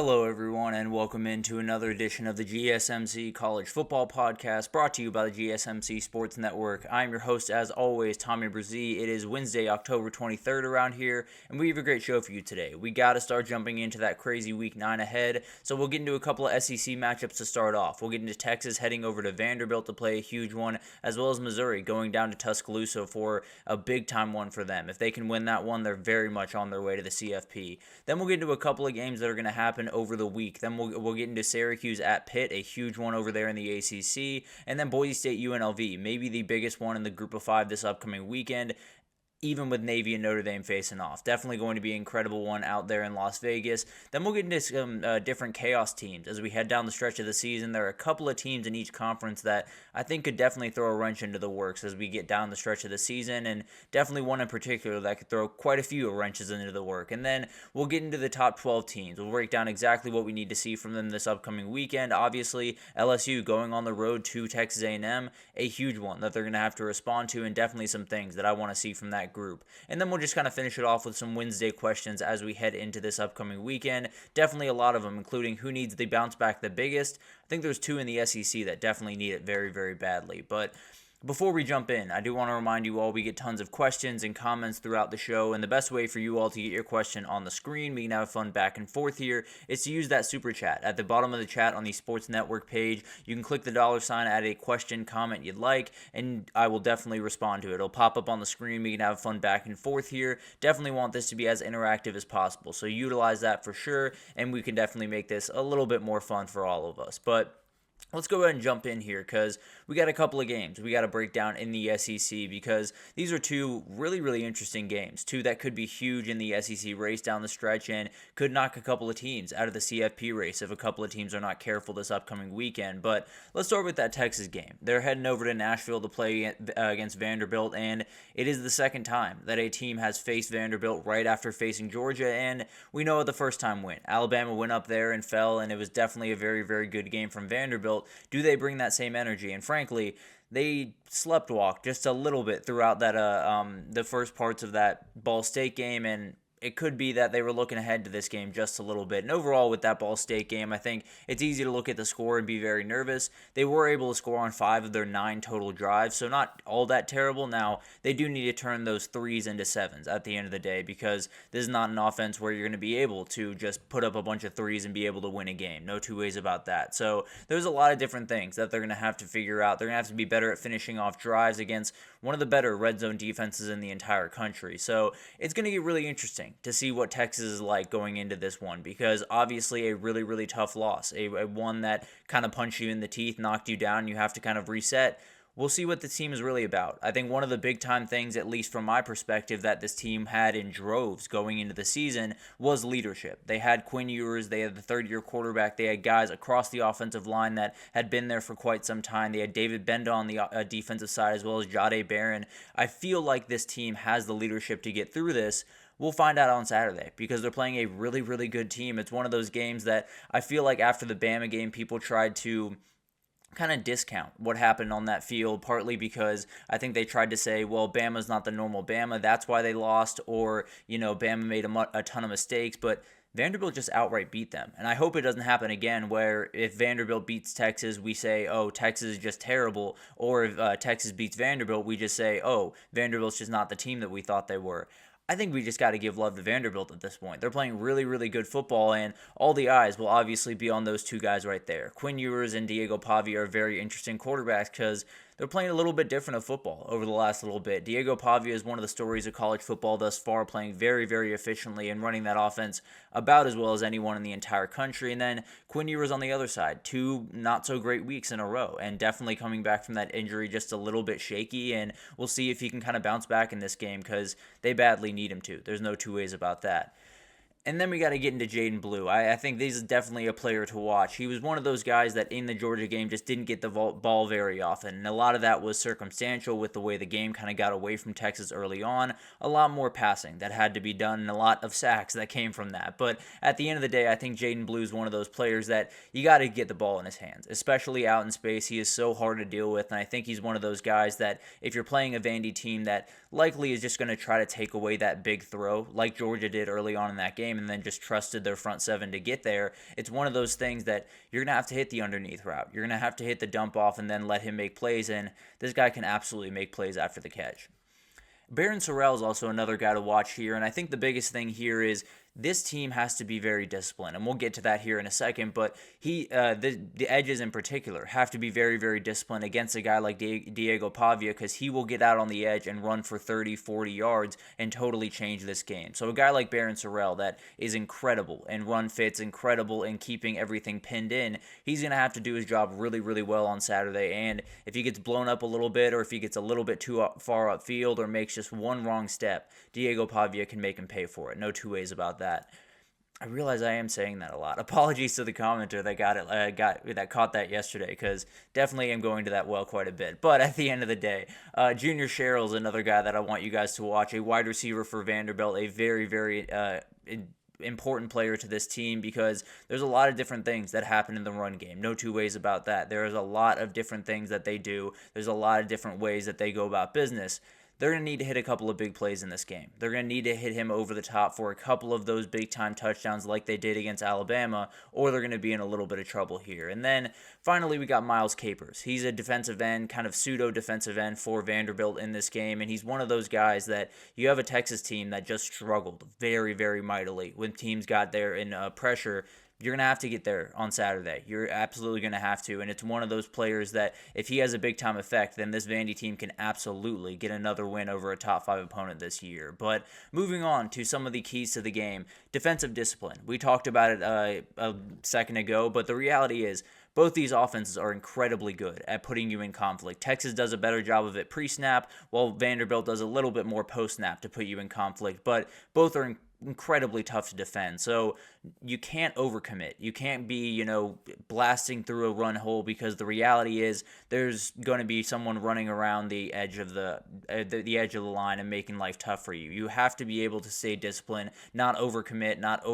Hello, everyone, and welcome into another edition of the GSMC College Football Podcast, brought to you by the GSMC Sports Network. I'm your host, as always, Tommy Brzee. It is Wednesday, October 23rd around here, and we have a great show for you today. We got to start jumping into that crazy Week 9 ahead, so we'll get into a couple of SEC matchups to start off. We'll get into Texas heading over to Vanderbilt to play a huge one, as well as Missouri going down to Tuscaloosa for a big-time one for them. If they can win that one, they're very much on their way to the CFP. Then we'll get into a couple of games that are going to happen over the week. Then we'll get into Syracuse at Pitt, a huge one over there in the ACC, and then Boise State UNLV, maybe the biggest one in the Group of Five this upcoming weekend, even with Navy and Notre Dame facing off. Definitely going to be an incredible one out there in Las Vegas. Then we'll get into some different chaos teams as we head down the stretch of the season. There are a couple of teams in each conference that I think could definitely throw a wrench into the works as we get down the stretch of the season, and definitely one in particular that could throw quite a few wrenches into the work. And then we'll get into the top 12 teams. We'll break down exactly what we need to see from them this upcoming weekend. Obviously, LSU going on the road to Texas A&M, a huge one that they're going to have to respond to, and definitely some things that I want to see from that group. And then we'll just kind of finish it off with some Wednesday questions as we head into this upcoming weekend. Definitely a lot of them, including who needs the bounce back the biggest. I think there's two in the SEC that definitely need it very, very badly. But before we jump in, I do want to remind you all we get tons of questions and comments throughout the show, and the best way for you all to get your question on the screen, we can have fun back and forth here, is to use that super chat. At the bottom of the chat on the Sports Network page, you can click the $, add a question, comment you'd like, and I will definitely respond to it. It'll pop up on the screen, we can have fun back and forth here. Definitely want this to be as interactive as possible, so utilize that for sure, and we can definitely make this a little bit more fun for all of us. But let's go ahead and jump in here because we got a couple of games we got to break down in the SEC because these are two really, really interesting games. Two that could be huge in the SEC race down the stretch and could knock a couple of teams out of the CFP race if a couple of teams are not careful this upcoming weekend. But let's start with that Texas game. They're heading over to Nashville to play against Vanderbilt, and it is the second time that a team has faced Vanderbilt right after facing Georgia, and we know what the first time went. Alabama went up there and fell, and it was definitely a very, very good game from Vanderbilt. Do they bring that same energy? And frankly, they sleptwalked just a little bit throughout that the first parts of that Ball State game, and it could be that they were looking ahead to this game just a little bit. And overall, with that Ball State game, I think it's easy to look at the score and be very nervous. They were able to score on 5 of their 9 total drives, so not all that terrible. Now, they do need to turn those 3s into 7s at the end of the day because this is not an offense where you're going to be able to just put up a bunch of 3s and be able to win a game. No two ways about that. So there's a lot of different things that they're going to have to figure out. They're going to have to be better at finishing off drives against one of the better red zone defenses in the entire country. So it's going to get really interesting to see what Texas is like going into this one because obviously a really, really tough loss, a one that kind of punched you in the teeth, knocked you down, you have to kind of reset. We'll see what the team is really about. I think one of the big-time things, at least from my perspective, that this team had in droves going into the season was leadership. They had Quinn Ewers, they had the third-year quarterback, they had guys across the offensive line that had been there for quite some time. They had David Benda on the defensive side as well as Jahdae Barron. I feel like this team has the leadership to get through this. We'll find out on Saturday because they're playing a really, really good team. It's one of those games that I feel like after the Bama game, people tried to kind of discount what happened on that field, partly because I think they tried to say, well, Bama's not the normal Bama, that's why they lost, or, Bama made a ton of mistakes, but Vanderbilt just outright beat them. And I hope it doesn't happen again where if Vanderbilt beats Texas, we say, oh, Texas is just terrible, or if Texas beats Vanderbilt, we just say, oh, Vanderbilt's just not the team that we thought they were. I think we just got to give love to Vanderbilt at this point. They're playing really, really good football, and all the eyes will obviously be on those two guys right there. Quinn Ewers and Diego Pavia are very interesting quarterbacks because they're playing a little bit different of football over the last little bit. Diego Pavia is one of the stories of college football thus far, playing very, very efficiently and running that offense about as well as anyone in the entire country. And then Quinn Ewers on the other side, 2 not-so-great weeks in a row, and definitely coming back from that injury just a little bit shaky, and we'll see if he can kind of bounce back in this game because they badly need him to. There's no two ways about that. And then we got to get into Jaden Blue. I think this is definitely a player to watch. He was one of those guys that in the Georgia game just didn't get the ball very often. And a lot of that was circumstantial with the way the game kind of got away from Texas early on. A lot more passing that had to be done and a lot of sacks that came from that. But at the end of the day, I think Jaden Blue is one of those players that you got to get the ball in his hands, especially out in space. He is so hard to deal with. And I think he's one of those guys that if you're playing a Vandy team that likely is just going to try to take away that big throw like Georgia did early on in that game, game and then just trusted their front seven to get there. It's one of those things that you're going to have to hit the underneath route. You're going to have to hit the dump off and then let him make plays, and this guy can absolutely make plays after the catch. Barron Sorrell is also another guy to watch here, and I think the biggest thing here is this team has to be very disciplined, and we'll get to that here in a second, but the edges in particular have to be very, very disciplined against a guy like Diego Pavia, because he will get out on the edge and run for 30, 40 yards and totally change this game. So a guy like Barron Sorrell that is incredible and run fits, incredible in keeping everything pinned in, he's going to have to do his job really, really well on Saturday, and if he gets blown up a little bit or if he gets a little bit too far upfield or makes just one wrong step, Diego Pavia can make him pay for it. No two ways about that. I realize I am saying that a lot. Apologies to the commenter that caught that yesterday, because definitely am going to that well quite a bit. But at the end of the day, Junior Sherrill is another guy that I want you guys to watch. A wide receiver for Vanderbilt, a very, very important player to this team, because there's a lot of different things that happen in the run game. No two ways about that. There's a lot of different things that they do. There's a lot of different ways that they go about business. They're going to need to hit a couple of big plays in this game. They're going to need to hit him over the top for a couple of those big-time touchdowns like they did against Alabama, or they're going to be in a little bit of trouble here. And then, finally, we got Miles Capers. He's a defensive end, kind of pseudo-defensive end for Vanderbilt in this game, and he's one of those guys that you have a Texas team that just struggled very, very mightily when teams got there in pressure. You're going to have to get there on Saturday. You're absolutely going to have to. And it's one of those players that if he has a big-time effect, then this Vandy team can absolutely get another win over a top-5 opponent this year. But moving on to some of the keys to the game, defensive discipline. We talked about it a second ago, but the reality is both these offenses are incredibly good at putting you in conflict. Texas does a better job of it pre-snap, while Vanderbilt does a little bit more post-snap to put you in conflict. But both are incredibly tough to defend. So you can't overcommit. You can't be, blasting through a run hole, because the reality is there's going to be someone running around the edge of the edge of the line and making life tough for you. You have to be able to stay disciplined, not overcommit, not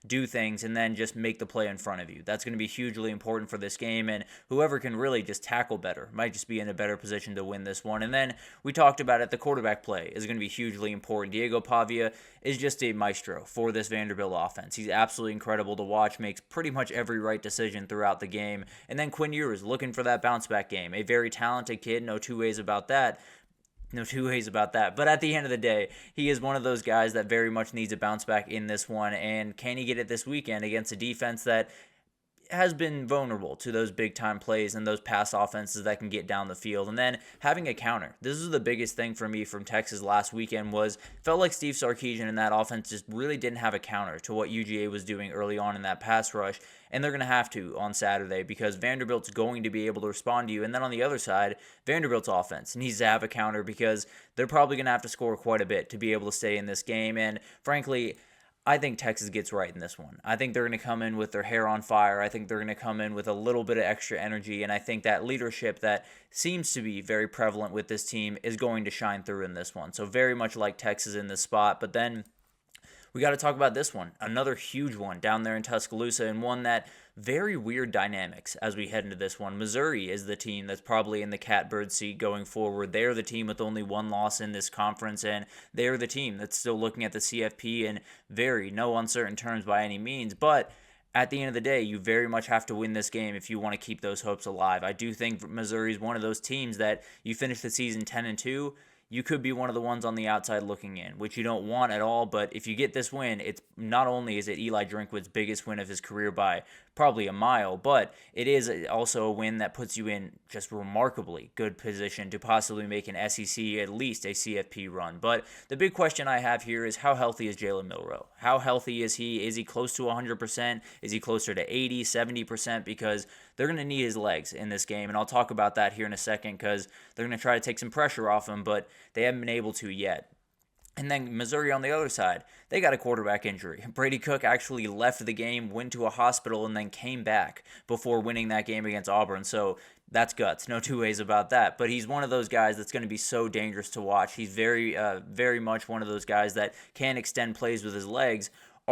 do things, and then just make the play in front of you. That's going to be hugely important for this game, and whoever can really just tackle better might just be in a better position to win this one. And then we talked about it, the quarterback play is going to be hugely important. Diego Pavia is just a maestro for this Vanderbilt offense. He's absolutely incredible to watch, makes pretty much every right decision throughout the game. And then Quinn Ewers looking for that bounce back game. A very talented kid, no two ways about that. No two ways about that. But at the end of the day, he is one of those guys that very much needs a bounce back in this one. And can he get it this weekend against a defense that has been vulnerable to those big-time plays and those pass offenses that can get down the field? And then having a counter. This is the biggest thing for me from Texas last weekend. Felt like Steve Sarkisian and that offense just really didn't have a counter to what UGA was doing early on in that pass rush. And they're going to have to on Saturday, because Vanderbilt's going to be able to respond to you. And then on the other side, Vanderbilt's offense needs to have a counter, because they're probably going to have to score quite a bit to be able to stay in this game. And frankly, I think Texas gets right in this one. I think they're going to come in with their hair on fire. I think they're going to come in with a little bit of extra energy, and I think that leadership that seems to be very prevalent with this team is going to shine through in this one. So very much like Texas in this spot. But then we got to talk about this one, another huge one down there in Tuscaloosa, and one that very weird dynamics as we head into this one. Missouri is the team that's probably in the catbird seat going forward. They're the team with only one loss in this conference, and they're the team that's still looking at the CFP in no uncertain terms by any means. But at the end of the day, you very much have to win this game if you want to keep those hopes alive. I do think Missouri is one of those teams that you finish the season 10-2, you could be one of the ones on the outside looking in, which you don't want at all. But if you get this win, it's not only is it Eli Drinkwood's biggest win of his career by probably a mile, but it is also a win that puts you in just remarkably good position to possibly make an SEC, at least a CFP run. But the big question I have here is, how healthy is Jalen Milroe? How healthy is he? Is he close to 100%? Is he closer to 80, 70%? Because they're going to need his legs in this game, and I'll talk about that here in a second, because they're going to try to take some pressure off him, but they haven't been able to yet. And then Missouri on the other side, they got a quarterback injury. Brady Cook actually left the game, went to a hospital, and then came back before winning that game against Auburn. So that's guts. No two ways about that. But he's one of those guys that's going to be so dangerous to watch. He's very much one of those guys that can extend plays with his legs.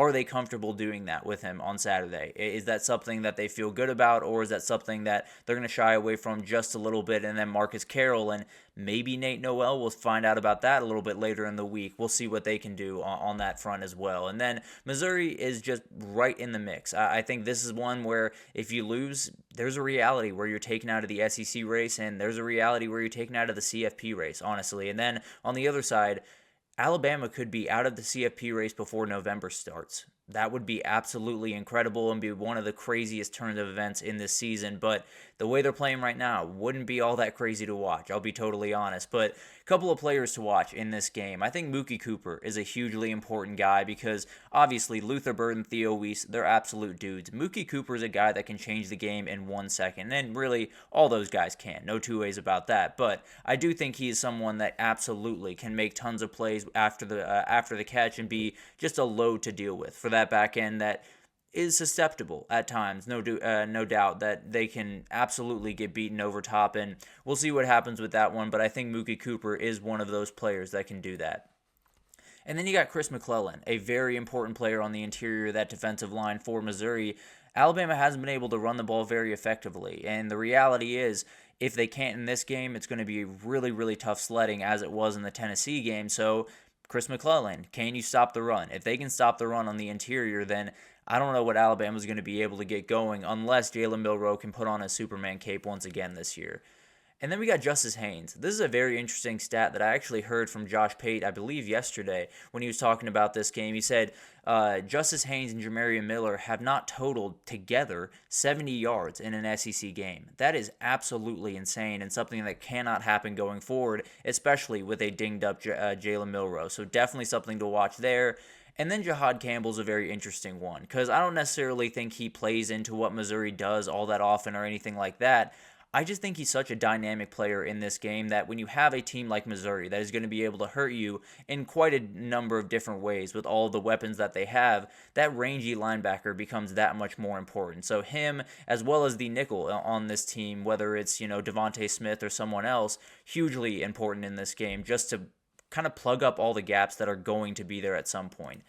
are they comfortable doing that with him on Saturday? Is that something that they feel good about, or is that something that they're going to shy away from just a little bit? And then Marcus Carroll and maybe Nate Noel, we'll find out about that a little bit later in the week. We'll see what they can do on that front as well. And then Missouri is just right in the mix. I think this is one where if you lose, there's a reality where you're taken out of the SEC race, and there's a reality where you're taken out of the CFP race, honestly. And then on the other side, Alabama could be out of the CFP race before November starts. That would be absolutely incredible and be one of the craziest turns of events in this season. But the way they're playing right now wouldn't be all that crazy to watch, I'll be totally honest. But a couple of players to watch in this game. I think Mookie Cooper is a hugely important guy because obviously Luther Bird and Theo Weiss, they're absolute dudes. Mookie Cooper is a guy that can change the game in 1 second. And really, all those guys can. No two ways about that. But I do think he is someone that absolutely can make tons of plays after the catch and be just a load to deal with for that back end that is susceptible at times, no doubt that they can absolutely get beaten over top, and we'll see what happens with that one, but I think Mookie Cooper is one of those players that can do that. And then you got Chris McClellan, a very important player on the interior of that defensive line for Missouri. Alabama hasn't been able to run the ball very effectively, and the reality is, if they can't in this game, it's going to be really, really tough sledding as it was in the Tennessee game, so Chris McClellan, can you stop the run? If they can stop the run on the interior, then I don't know what Alabama's going to be able to get going unless Jalen Milroe can put on a Superman cape once again this year. And then we got Justice Haynes. This is a very interesting stat that I actually heard from Josh Pate, I believe yesterday, when he was talking about this game. He said Justice Haynes and Jamarian Miller have not totaled together 70 yards in an SEC game. That is absolutely insane and something that cannot happen going forward, especially with a dinged-up Jalen Milroe. So definitely something to watch there. And then Jahad Campbell's a very interesting one because I don't necessarily think he plays into what Missouri does all that often or anything like that. I just think he's such a dynamic player in this game that when you have a team like Missouri that is going to be able to hurt you in quite a number of different ways with all the weapons that they have, that rangy linebacker becomes that much more important. So him, as well as the nickel on this team, whether it's, Devontae Smith or someone else, hugely important in this game just to kind of plug up all the gaps that are going to be there at some point.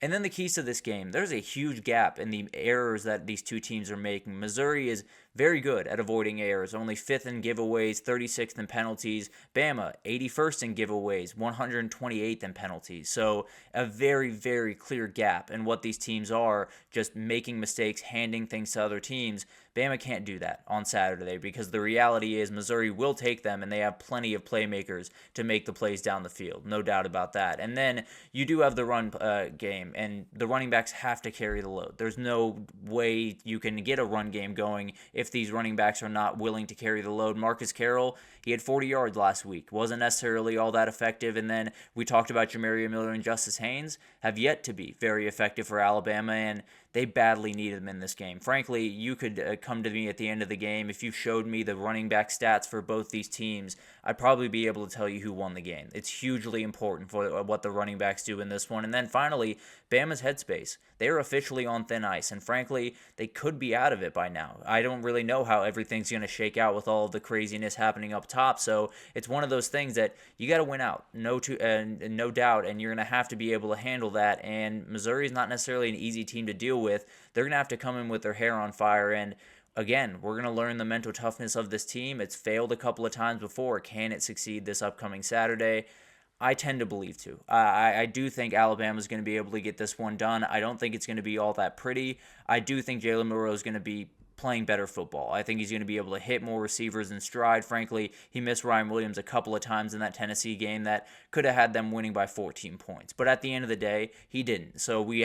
And then the keys to this game, there's a huge gap in the errors that these two teams are making. Missouri is very good at avoiding errors, only 5th in giveaways, 36th in penalties. Bama, 81st in giveaways, 128th in penalties. So a very, very clear gap in what these teams are, just making mistakes, handing things to other teams. Bama can't do that on Saturday because the reality is Missouri will take them and they have plenty of playmakers to make the plays down the field. No doubt about that. And then you do have the run game and the running backs have to carry the load. There's no way you can get a run game going if these running backs are not willing to carry the load. Marcus Carroll, he had 40 yards last week. Wasn't necessarily all that effective. And then we talked about Jamarian Miller and Justice Haynes have yet to be very effective for Alabama, and they badly needed them in this game. Frankly, you could come to me at the end of the game. If you showed me the running back stats for both these teams, I'd probably be able to tell you who won the game. It's hugely important for what the running backs do in this one. And then finally, Bama's headspace. They are officially on thin ice, and frankly, they could be out of it by now. I don't really know how everything's going to shake out with all of the craziness happening up top, so it's one of those things that you got to win out, no doubt, and you're going to have to be able to handle that, and Missouri is not necessarily an easy team to deal with. They're going to have to come in with their hair on fire, and again, we're going to learn the mental toughness of this team. It's failed a couple of times before. Can it succeed this upcoming Saturday? I tend to believe to. I do think Alabama's going to be able to get this one done. I don't think it's going to be all that pretty. I do think Jalen Milroe is going to be playing better football. I think he's going to be able to hit more receivers in stride. Frankly, he missed Ryan Williams a couple of times in that Tennessee game that could have had them winning by 14 points. But at the end of the day, he didn't. So he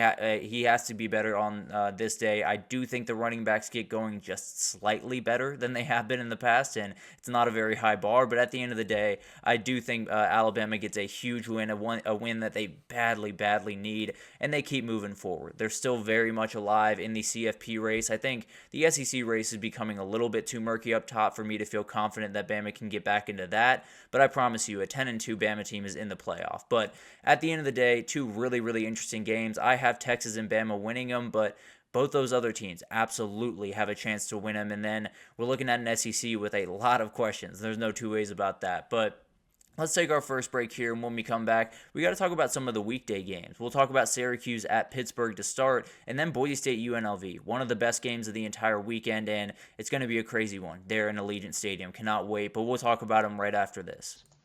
has to be better on this day. I do think the running backs get going just slightly better than they have been in the past, and it's not a very high bar. But at the end of the day, I do think Alabama gets a huge win, a win that they badly, badly need, and they keep moving forward. They're still very much alive in the CFP race. I think the SEC race is becoming a little bit too murky up top for me to feel confident that Bama can get back into that, but I promise you a 10-2 Bama team is in the playoff. But at the end of the day, two really, really interesting games. I have Texas and Bama winning them, but both those other teams absolutely have a chance to win them, and then we're looking at an SEC with a lot of questions. There's no two ways about that, but Let's take our first break here, and when we come back, we got to talk about some of the weekday games. We'll talk about Syracuse at Pittsburgh to start, and then Boise State UNLV, one of the best games of the entire weekend, and it's going to be a crazy one there in Allegiant Stadium. Cannot wait, but we'll talk about them right after this.